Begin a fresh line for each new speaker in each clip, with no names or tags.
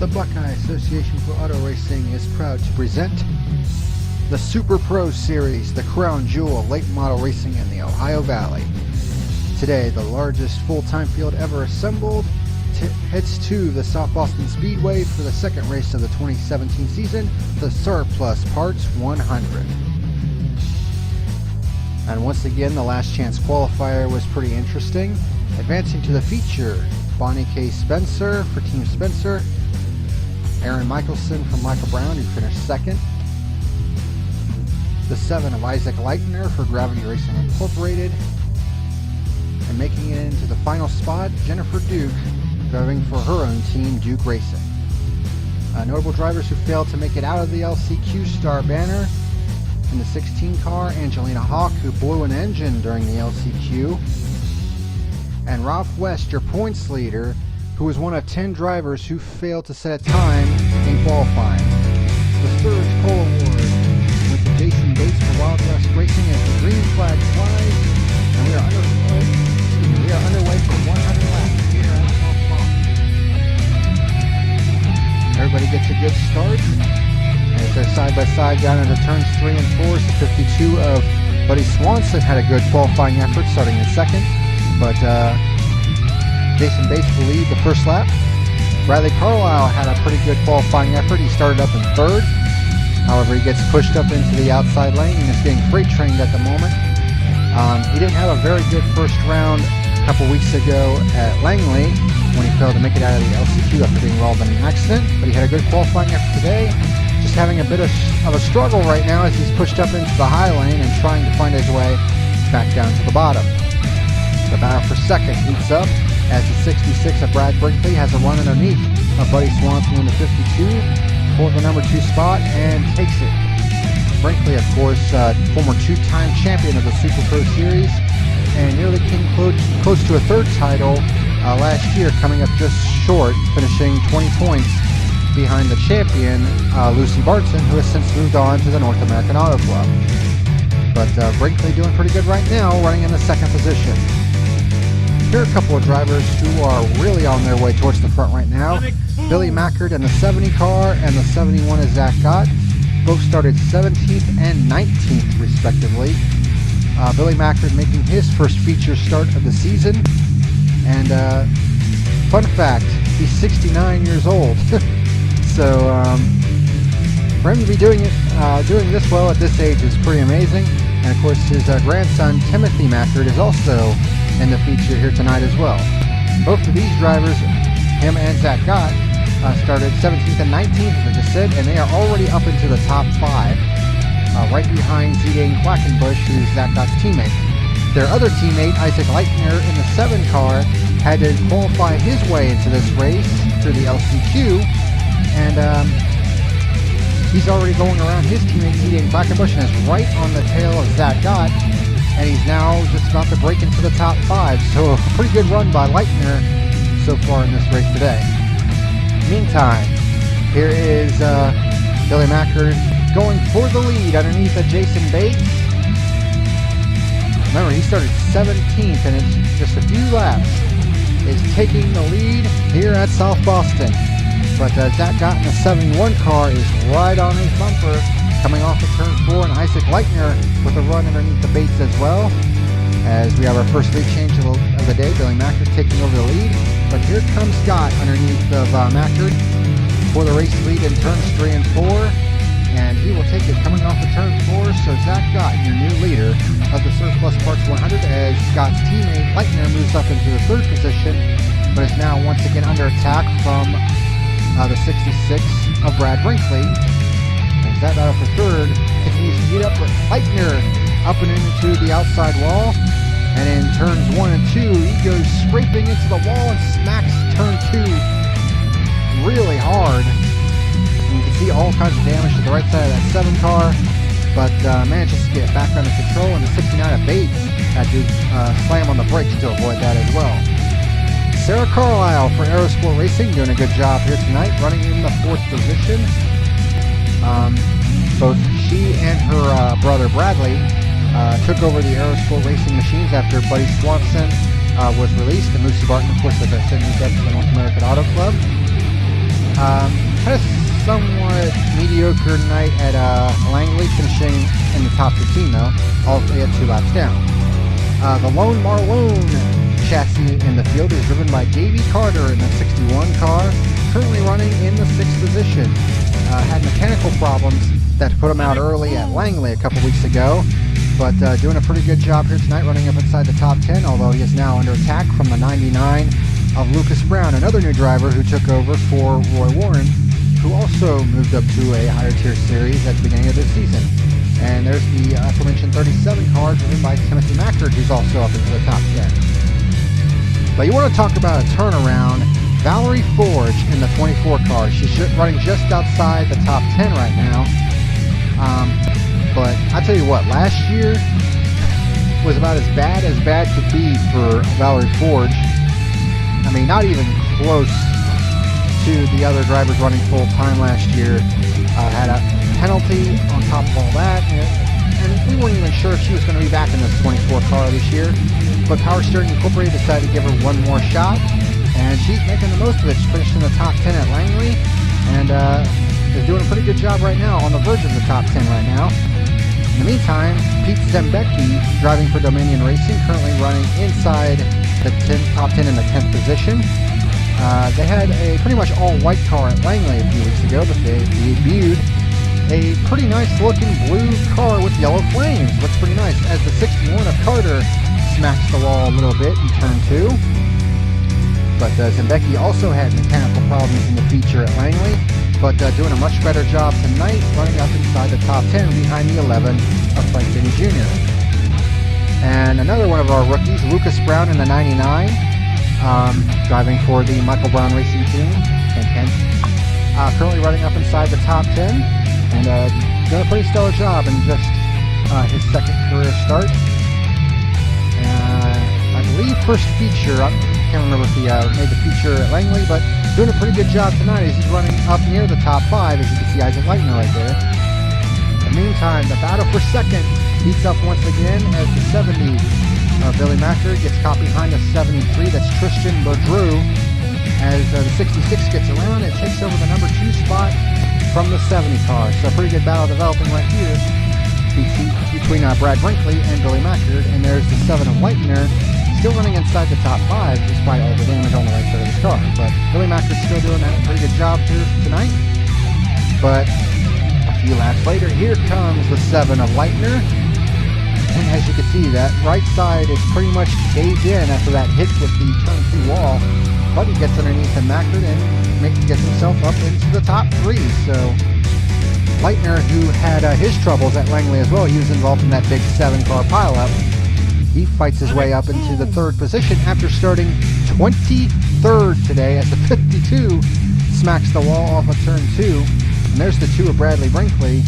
The Buckeye Association for Auto Racing is proud to present the Super Pro Series, the crown jewel of late model racing in the Ohio Valley. Today, the largest full-time field ever assembled heads to the South Boston Speedway for the second race of the 2017 season, the Surplus Parts 100. And once again, the last chance qualifier was pretty interesting. Advancing to the feature, Bonnie K. Spencer for Team Spencer, Aaron Michelson from Michael Brown, who finished second, the 7 of Isaac Leitner for Gravity Racing Incorporated, and making it into the final spot, Jennifer Duke, driving for her own team, Duke Racing. Notable drivers who failed to make it out of the LCQ Star banner: in the 16 car, Angelina Hawk, who blew an engine during the LCQ, and Ralph West, your points leader, who was one of 10 drivers who failed to set a time in qualifying. The Sturridge Cole Award went to Jason Bates for Wild West Racing as the green flag flies, and we are underway for 100 laps here at South Boston. Everybody gets a good start as they're side by side down into turns 3 and 4. So 52 of Buddy Swanson had a good qualifying effort starting in second, but Jason Bates will lead the first lap. Bradley Carlisle had a pretty good qualifying effort. He started up in third. However, he gets pushed up into the outside lane and is getting freight trained at the moment. He didn't have a very good first round a couple weeks ago at Langley when he failed to make it out of the LCQ after being involved in an accident, but he had a good qualifying effort today. Just having a bit of a struggle right now as he's pushed up into the high lane and trying to find his way back down to the bottom. The battle for second heats up as the 66 of Brad Brinkley has a run underneath of Buddy Swanson in the 52 for the number 2 spot and takes it. Brinkley, of course, former 2-time champion of the Super Pro Series and nearly came close to a third title last year, coming up just short, finishing 20 points behind the champion, Lucy Barton, who has since moved on to the North American Auto Club. But Brinkley doing pretty good right now, running in the second position. Here are a couple of drivers who are really on their way towards the front right now. Billy Mackard in the 70 car and the 71 is Zach Gott. Both started 17th and 19th respectively. Billy Mackard making his first feature start of the season. And fun fact, he's 69 years old. So for him to be doing this well at this age is pretty amazing. And of course his grandson Timothy Mackard is also in the feature here tonight as well. Both of these drivers, him and Zach Gott, started 17th and 19th, as I just said, and they are already up into the top 5, right behind Zidane Quackenbush, who's Zach Gott's teammate. Their other teammate, Isaac Leitner, in the 7 car, had to qualify his way into this race through the LCQ, and he's already going around his teammate, Zidane Quackenbush, and is right on the tail of Zach Gott, and he's now just about to break into the top 5. So a pretty good run by Leitner so far in this race today. Meantime, here is Billy Mackard going for the lead underneath of Jason Bates. Remember, he started 17th, and it's just a few laps is taking the lead here at South Boston. But Zach Gott in the 71 car is right on his bumper, coming off of turn 4, and Isaac Leitner with a run underneath the Bates as well. As we have our first lead change of the day, Billy Mackard taking over the lead. But here comes Scott underneath of Mackard for the race lead in turns 3 and 4. And he will take it coming off of turn 4. So Zach Gott, your new leader of the Surplus Parts 100, as Scott's teammate Leitner moves up into the 3rd position, but is now once again under attack from the 66 of Brad Brinkley. As that battle for 3rd continues to heat up with Leitner up and into the outside wall. And in turns 1 and 2, he goes scraping into the wall and smacks turn 2 really hard. And you can see all kinds of damage to the right side of that 7 car, but manages to get back under control, and the 69 of Bates had to slam on the brakes to avoid that as well. Sarah Carlisle for Aerosport Racing doing a good job here tonight, running in the 4th position. Both she and her brother Bradley took over the Aerosport Racing machines after Buddy Swanson was released, and Lucy Barton, of course, as I said, moved up to the North American Auto Club. Had a somewhat mediocre night at Langley, finishing in the top 15 though, all the way at 2 laps down. The Lone Marlone chassis in the field is driven by Davey Carter in the 61 car, currently running in the 6th position. Had mechanical problems that put him out early at Langley a couple weeks ago, but doing a pretty good job here tonight, running up inside the top 10, although he is now under attack from the 99 of Lucas Brown, another new driver who took over for Roy Warren, who also moved up to a higher tier series at the beginning of this season. And there's the aforementioned 37 car driven by Timothy Mackard, who's also up into the top 10. But you want to talk about a turnaround, Valerie Forge in the 24 car. She's running just outside the top 10 right now. But I'll tell you what, last year was about as bad could be for Valerie Forge. I mean, not even close to the other drivers running full time last year. Had a penalty on top of all that, and we weren't even sure if she was going to be back in this 24 car this year. But Power Steering Incorporated decided to give her one more shot, and she's making the most of it. She finished in the top 10 at Langley, and is doing a pretty good job right now, on the verge of the top 10 right now. In the meantime, Pete Zembecki, driving for Dominion Racing, currently running inside the top 10 in the 10th position. They had a pretty much all-white car at Langley a few weeks ago, but they debuted a pretty nice looking blue car with yellow flames. Looks pretty nice, as the 61 of Carter smacks the wall a little bit in turn 2. But Zembecki also had mechanical problems in the feature at Langley, but doing a much better job tonight, running up inside the top 10 behind the 11 of Frank Denny Jr. And another one of our rookies, Lucas Brown in the 99, driving for the Michael Brown Racing Team, currently running up inside the top 10, and doing a pretty stellar job in just his second career start. I believe first feature, I can't remember if he made the feature at Langley, but doing a pretty good job tonight as he's running up near the top 5, as you can see Isaac Leitner right there. In the meantime, the battle for second heats up once again as the 70 Billy Mackard gets caught behind the 73, that's Tristan Boudreau. As the 66 gets around, it takes over the number 2 spot from the 70 car. So a pretty good battle developing right here between Brad Brinkley and Billy Mackard. And there's the 7 of Leitner, still running inside the top 5 despite all the damage on the right side of his car. But Billy Mackard's still doing a pretty good job here tonight. But a few laps later, here comes the 7 of Leitner. And as you can see, that right side is pretty much caved in after that hit with the turn 2 wall. But he gets underneath the Mackard and gets himself up into the top 3. So Leitner, who had his troubles at Langley as well, he was involved in that big 7-car pileup. He fights his way up into the 3rd position after starting 23rd today, as the 52 smacks the wall off of turn 2. And there's the 2 of Bradley Brinkley,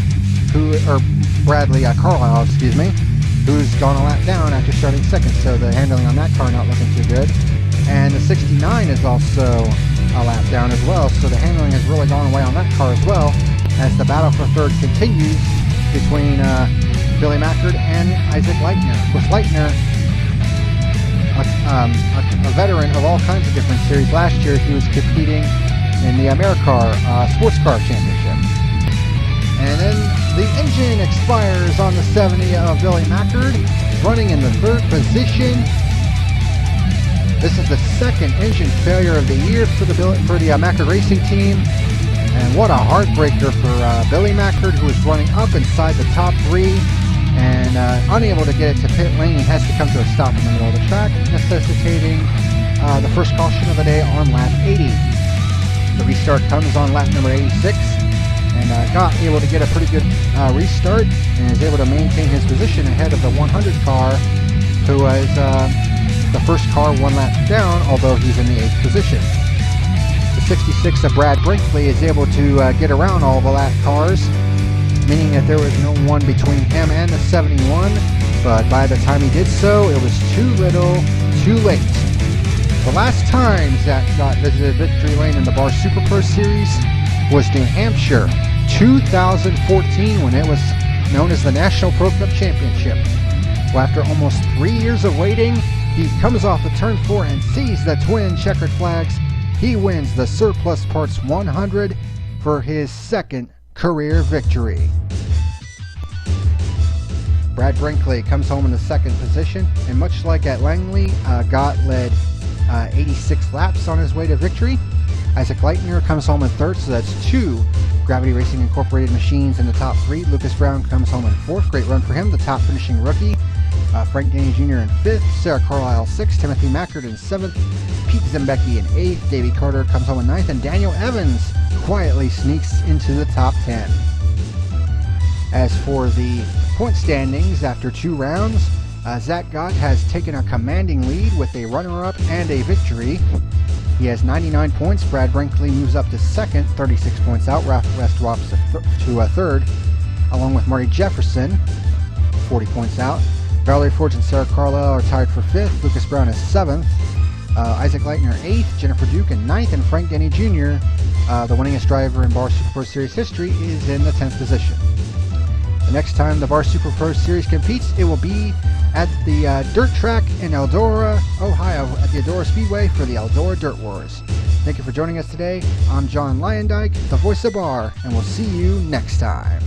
Bradley Carlisle, who's gone a lap down after starting 2nd. So the handling on that car not looking too good. And the 69 is also a lap down as well, so the handling has really gone away on that car as well, as the battle for 3rd continues between Billy Mackard and Isaac Leitner. With Leitner, a veteran of all kinds of different series, last year he was competing in the AmeriCar Sports Car Championship. And then the engine expires on the 70 of Billy Mackard, running in the 3rd position. This is the 2nd engine failure of the year for the Mackard Racing Team. And what a heartbreaker for Billy Mackard, who is running up inside the top 3 and unable to get it to pit lane. He has to come to a stop in the middle of the track, necessitating the first caution of the day on lap 80. The restart comes on lap number 86, and got able to get a pretty good restart and is able to maintain his position ahead of the 100 car, who was the first car 1 lap down, although he's in the 8th position. The 66 of Brad Brinkley is able to get around all the lap cars, meaning that there was no one between him and the 71, but by the time he did so, it was too little, too late. The last time Zach got visited victory lane in the BAAR Super Pro Series was New Hampshire 2014, when it was known as the National Pro Cup Championship. Well, after almost 3 years of waiting, he comes off the turn 4 and sees the twin checkered flags He wins the Surplus Parts 100 for his second career victory. Brad Brinkley comes home in the second position, and much like at Langley, Gott led 86 laps on his way to victory. Isaac Leitner comes home in third, so that's 2 Gravity Racing Incorporated machines in the top 3. Lucas Brown comes home in fourth. Great run for him, the top finishing rookie. Frank Denny Jr. in 5th, Sarah Carlisle 6th, Timothy Mackard in 7th, Pete Zembecki in 8th, Davey Carter comes home in 9th, and Daniel Evans quietly sneaks into the top 10. As for the point standings after 2 rounds, Zach Gott has taken a commanding lead with a runner-up and a victory. He has 99 points. Brad Brinkley moves up to second, 36 points out. Ralph West drops to third, along with Marty Jefferson, 40 points out. Valerie Forge and Sarah Carlisle are tied for 5th. Lucas Brown is 7th. Isaac Leitner 8th. Jennifer Duke in 9th. And Frank Denny Jr., the winningest driver in BAAR Super Pro Series history, is in the 10th position. The next time the BAAR Super Pro Series competes, it will be at the dirt track in Eldora, Ohio, at the Eldora Speedway for the Eldora Dirt Wars. Thank you for joining us today. I'm John Lyondike, the voice of BAAR, and we'll see you next time.